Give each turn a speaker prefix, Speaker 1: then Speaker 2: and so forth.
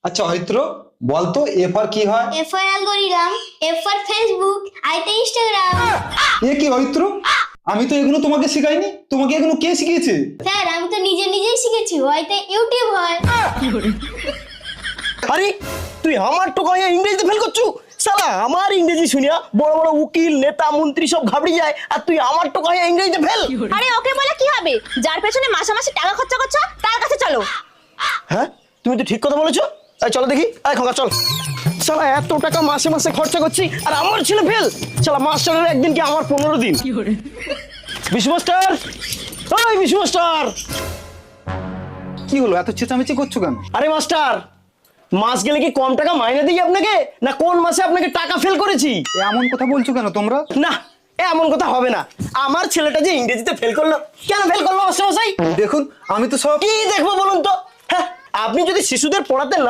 Speaker 1: আচ্ছা অরিত্র, বলতো A for কি হয়?
Speaker 2: A for algorithm, A for Facebook, আইতে ইনস্টাগ্রাম।
Speaker 1: এ কি অরিত্র, আমি তো এগুলো তোমাকে শেখাইনি। তোমাকে এগুলো কে শিখিয়েছে?
Speaker 2: স্যার আমি তো নিজেই শিখেছি, হয়তো ইউটিউব হয়।
Speaker 3: আরে তুই আমার টোকাইয়া ইংরেজিতে ফেল করছু? শালা আমার ইংরেজি শুনিয়া বড় বড় উকিল নেতা মন্ত্রী সব ঘাবড়ে যায়, আর তুই আমার টোকাইয়া ইংরেজিতে ফেল।
Speaker 4: আরে ওকে বলে কি হবে, যার পেছনে মাসে মাসে টাকা খরচা করছো তার কাছে চলো।
Speaker 3: হ্যাঁ তুমি তো ঠিক কথা বলেছো। এই চলো দেখি, এই খোকা চল। শালা এত টাকা মাসে মাসে খরচা করছি আর আমার ছেলে ফেল। শালা মাস্টারের একদিন কি আমার 15 দিন। বিশু মাস্টার, ওই বিশু মাস্টার।
Speaker 1: কি হলো, এত চেঁচামেচি করছো কেন?
Speaker 3: আরে মাস্টার, মাস গেলে কি কম টাকা মাইনে দিই আপনাকে, না কোন মাসে আপনাকে টাকা ফেল করেছি?
Speaker 1: এমন কথা বলছো কেন তোমরা?
Speaker 3: না এমন কথা হবে না। আমার ছেলেটা যে ইংরেজিতে ফেল করলো, কেন ফেল করলো মাস্টার মশাই?
Speaker 1: দেখুন, আমি তো সব
Speaker 3: কি দেখবো বলুন তো? হ্যাঁ, আপনি যদি শিশুদের পড়াতে না